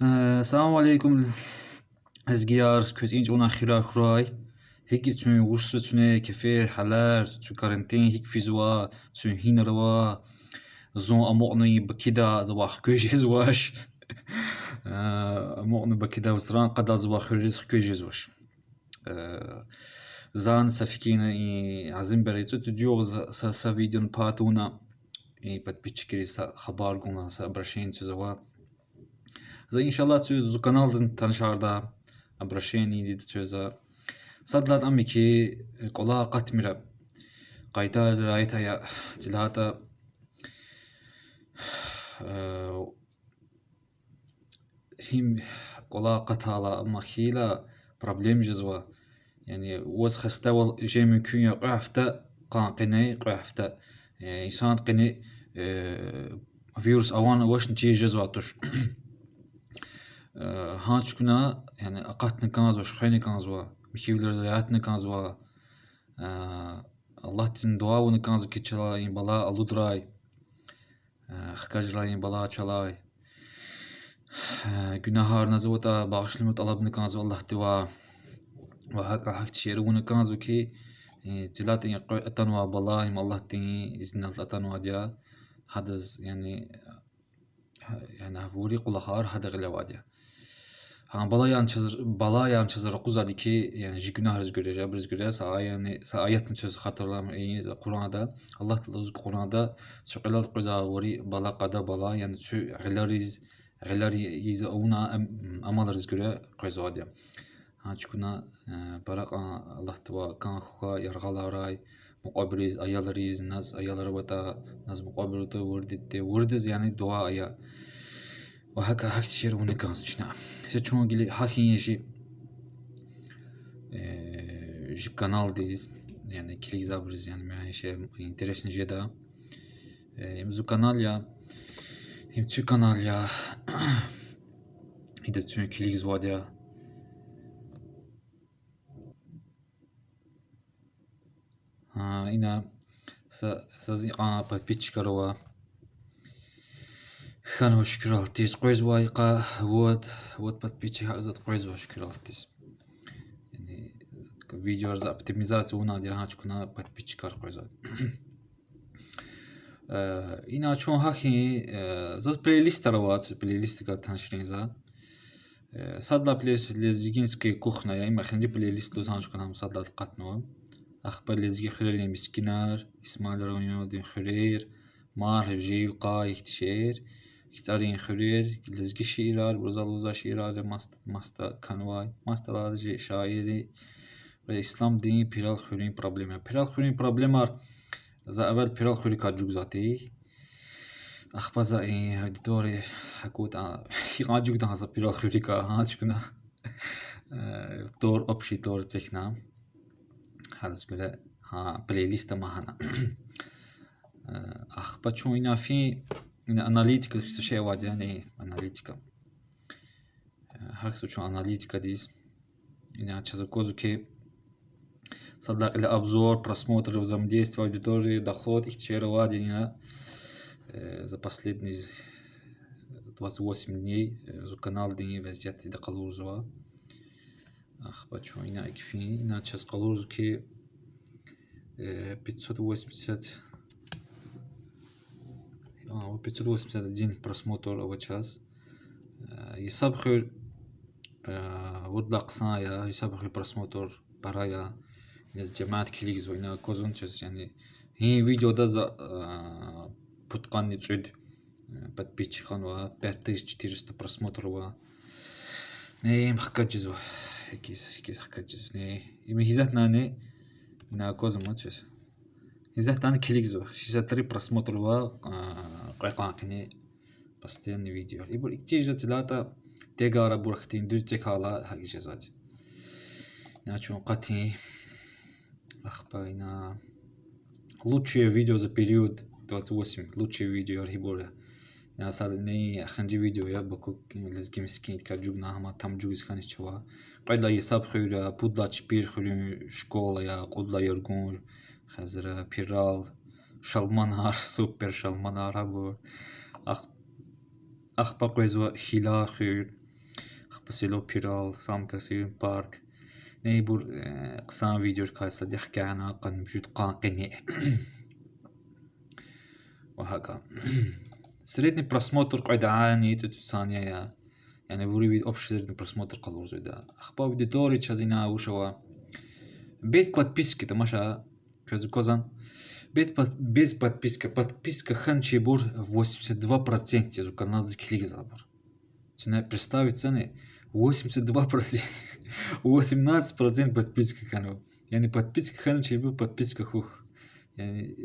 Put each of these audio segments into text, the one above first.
السلام عليكم ازگیار کس اینج اونا خیرا خورای هیکی تون ورس تونه کفیر حلار تو کارنتین هیک فیزوا تون هین روا زون اموقني بكدا زواخ كويجي زواش اموقني بكدا وزران قدا زواخ ريز كويجي زواش زان سفكينا عزم بريتو تديو سا فيديو باتونا بات بيتشكري سا خبار قونا سا برشين تزوا за иншалла зу канал таншарда обращение дид чоза садлат амики кола қатмира қайта райта я тилата хим кола қатала махила проблем жезва يعني وز خستوال جاي من كونيا قعفتا قاقني قعفتا إنسان قني فيروس أوان واش نتي جزواتوش هانش كنا يعني أقاتنا كانزوا شخيني كانزوا مكيبلر زياتنا كانزوا الله تزن دعاونا كانزوا كيتشلاين بلا ألودراي خكاجراين بلا تشلاي günahlar nazavata bağışlama talabını kanzu Allah tiva ve hak tişeruna kanzu ki tilatin atanwa balayim Allah tini iznal atanwa dia hadaz yani havuri kulahar hada glavadya ha balayan çazır quzadi ki yani günahlar görece biz görece sa ayetin söz hatırlam iyi Kur'an'da Allah Teala Kur'an'da suqilat quzavuri bala qada bala yani şu غلاري يزاونا أمال رزقنا قيزواديا هاتشكونا برقة الله توا كان خوا يرغلا راي مقابريز أيالريز ناس أيالر وتا ناس مقابرته وردز يعني دعاء يا وهكا هاك تشير ونكاز شنا سيتشون قلي هاكين يجي جي قنال ديز يعني كليك زابرز يعني معي شيء انترسن جدا يمزو قنال يا Himçü kanal ya. İde tüm kilik zwadya. Ha ina sa подписчикарова. Хана шükür altız. Qoyz vayqa вот подписчик hazat qoyz va şükür altız. Yani videolarda optimizatsiya ona diye haçkuna подписчикар qoyz. Inaczą haki z playlista rawat playlist ka tanshrinza sadla playlist leziginski kuchna ya ima khandi playlist do tansh kanam sadla qatno akhbar lezgi khirari miskinar ismail ronyo din khirir mar ji qa ihtishir kitarin khirir lezgi shirar buzaluza shirar masta kanway mastalarji şairi ve İslam dini piral khirin problemar za اول پیرال خوری کاجوک زاتی اخبازا این هدیتوری حکوت خیلی جوک دانسا پیرال خوری کا هاش کنا دور opşi دور تکنا هذا كله ها بلاylist ما هنا اخبا چون اینا فی این analitika şey var yani analitika haksu çون analitika diz yine açacak kozu ki صدق إلى обзор, просмотр, взаимодействие аудитории, доход, их чарования за последние 28 дней за канал дни везде до Калурзова. Ах, почему иначе фини, иначе с Калурзки 581 просмотр в час. И сабхир вот лаксая, и сабхир просмотр парая. Из جماعة كليكز وإنا كوزون تشز يعني هي فيديو ده بتقني تعد подписчикан ва 5400 просмотров не мхкаджизу хикис хкаджиз не им хизатна не на козом чез хизатна кликзу 63 просмотрова qayqaqni постоянный видео и бу ikki жатлата тегара бурхтин дүзчек хала хагижазад начон qati Ахпайна. Лучшее видео за период 28. Лучшее видео архибора. Я садни ахранжи видео я баку лезги мискин каджуг нахама там джугис ханичва. Qayla hesab xuyra pudla çpir xuyru şkola ya qudla yorgun hazra piral şalmanar super şalmanar bu. Ахпа qoyzwa hila xuyr بسيلو بيرال سام كرسيون بارك نيبور قسام فيديو كايسة يحكي عنها قد بجود قانقني وهكا سريتني برسموتر قاعد عاني تتصانيا يعني بوري بيد أوبش سريتني برسموتر قلور زيدا أخبار بدي دوري تشازينا وشوا بيت подписки тамаша كذا без подписка ханчи бур 82% за канал за клик забор. Цена представить цены 82%, 18% подписка хану. Yani подписка ханчи бур подписка хух. Yani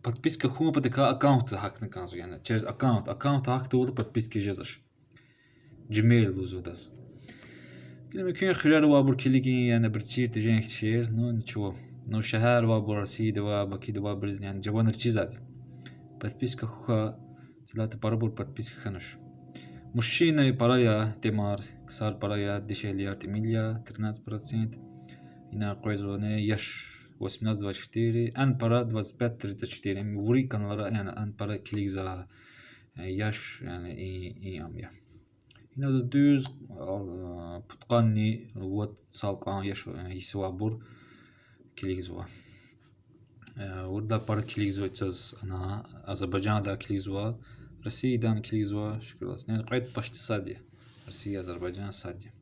подписка хума потека аккаунт хакны канзу yani. Через аккаунт хакты oldu подписки жазаш. Gmail лузудас. ممكن خلال وابور كليجي يعني برتشير تجين كتير نشوف نو شهر وابور رصيد وابكيد وابرز يعني جوان رتشيزات подписка хуха ثلاثة برابور подписка خنوش مشينا برايا تمار كسار برايا دشيليار تميليا 13% هنا قويزونة يش 18-24 أن برا 25-34 يعني وري كان يعني أن برا كليزا يش يعني إي أميا هنا دوز بتقني وات سالقان يسوى بور كليزوا وردا بار كليزوا تز أنا أذربيجان دا كليزوا روسيا دا كليزوا شكرا يعني قاعد باشت سادية روسيا أذربيجان سادية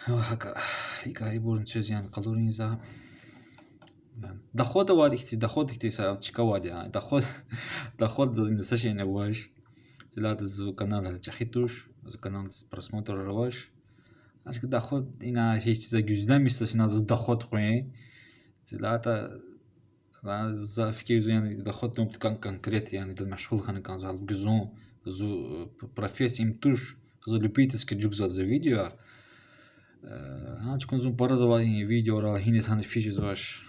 وهكا هيك بور نتشز يعني قلورين زا دخود وادي دخود سا تشكوادي دخود زين ساشي نواش ثلاثة زو канал чахитуш زو канал просмотр раваш аж доход ина هیچ چیز güzel میشه از دخود قوی ثلاثة за فكير يعني دخود نوم كان конкрет يعني دل مشغول خان كان زال جزون زو профессия имтуш زو любительский جوك за видео ها تكون زو برزوا видео را هينت هن فيش زواش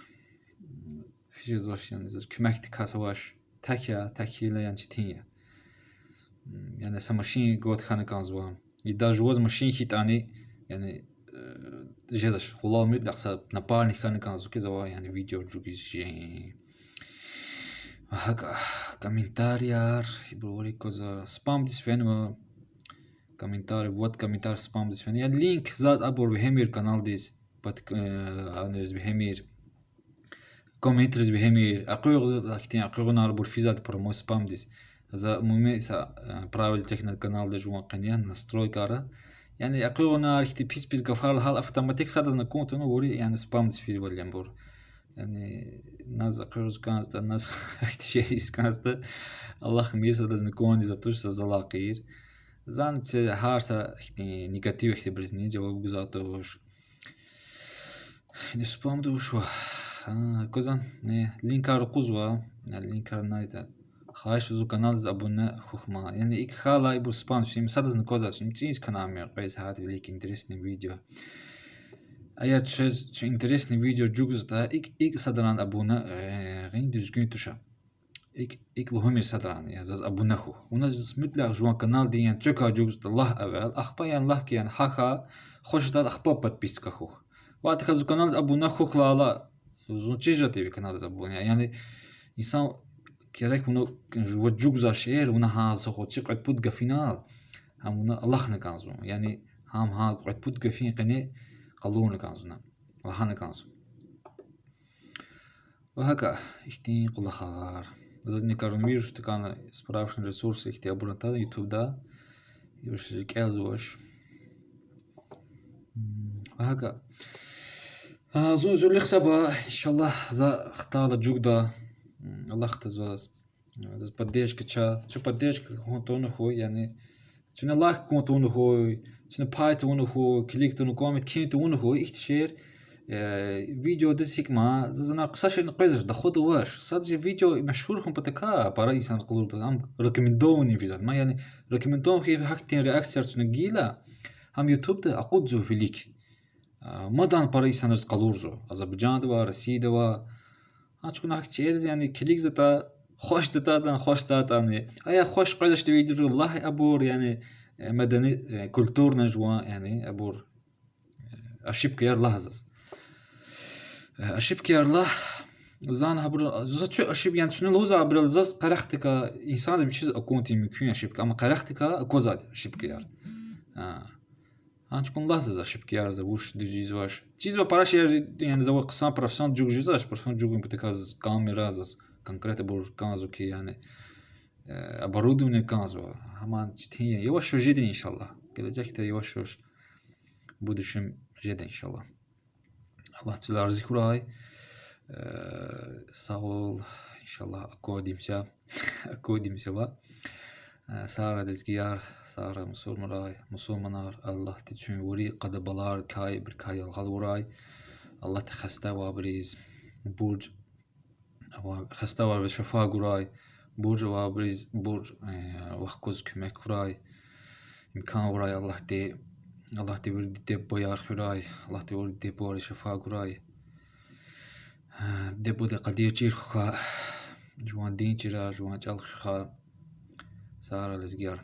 يعني زو كمكت كاسواش تاكيلا يعني تينيا يعني سماشين قوت خانة كانزوا يدا جواز ماشين хитани يعني جزاش والله ميد لحساب نبارني خانة كانزوا كذا يعني فيديو جوجي هكا комментариар يبروري كذا спам ديس فين комментарий вот комментарий спам ديس فين يعني لينك زاد أبور بهمير канал ديس أنرز بهمير комментарيز بهمير أقوى كتير أقوى ناربور في زاد برمو спам ديس за мумеса правил технал канал де жуан каньян настройкара يعني أقونا رحتي بيس قفار الحال автоматик сада знакомто но говори يعني спам дисфили валямбур يعني ناس أقوز كانت الناس احتشيريس كانت الله خميس هذا знакомني زاتوش زلاقير زانت هارسا احتي نيجاتيف احتي برزني جواب جزاتوش نسبام دوشوا كوزان نه لينكار قزوا لينكار نايتا خاش زو канал за абонне хухма يعني ik хала ибу спам всем сада знакоза чимтис канаме قيس هذا великий интересный видео а я че интересный видео جوجزتا ik садран абонне гин düzgün tuşa ik لهمي садран ya zaz abonne خو ونا смытлах жуан канал диен чека جوجزتا الله اول اخبا يعني الله كيان хаха خوش дал اخبا подписка خو وقت خزو канал за абонне خو لا زو чижати ви канал за абонне يعني инсан كيرك ونو وجوك ذا شير ونا ها سخو تقعد بود قفينال هم ونا الله نكانزو يعني هم ها قعد بود قفين قني قلون كانزونا الله نكانزو وهكا اشتين قل خار زادني كارمير شو كان سبرافشن ريسورس اختي ابونتا يوتيوب دا يوش كالزوش وهكا زو اللي خسبا ان شاء الله за اختار جوك دا الله اختزاز زاد поддержка чё поддержка контону хой يعني чё лайк контону хой чё пайтону хой клик тону коммент кинтону хой ихтшер видео десикма зазна قصاش نقيزش دخود واش صادج فيديو مشهور هم بتكا برا انسان قلوب ام ريكومندوني في ذات ما يعني ريكومندون في حاجتين رياكسير سنجيلا هم يوتيوب ده اقودزو في ليك مدان برا انسان قلورزو أذربيجان دوا روسيا دوا هاتكون هاك تشيرز يعني كليك زتا خوش دتادن خوش داتاني ايا خوش قيدش فيديو الله ابور يعني مدني كولتورنا جوا يعني ابور اشيبك يا لحظه اشيبك يا الله زان هبر زت اشيب يعني شنو لوزا برزز قرختك انسان bir şey akonti mümkün اشيبك ama قرختك اكوزاد اشيبك يا هنكون لحظة شبكيار زبوش دجيز واش چیز با paraش يعني زوق 100% جوج جيزاش برفون جوج بتكاز كاميرا زس конкретно بور كانزو كي يعني оборудование كانزو همان чтение يوش جدا إن شاء الله gelecekte yavaş yavaş bu düşün jede inşallah. Allah tüler zikuray. Sağ ol. İnşallah akudimse va. Sara dezgiyar, Sara musulmanar, Allah tüçün vuri qadabalar kay bir kay alğaluray. Allah تخسته وابریز برج خسته وار به شفا گرای برج وابریز برج وخوز کمک گرای imkan gurای Allah de verdi de boyar gurای Allah de verdi de boyar şafa gurای de bu de qadir çir kha جوان دین چرا جوان چال خا سارا لزگیار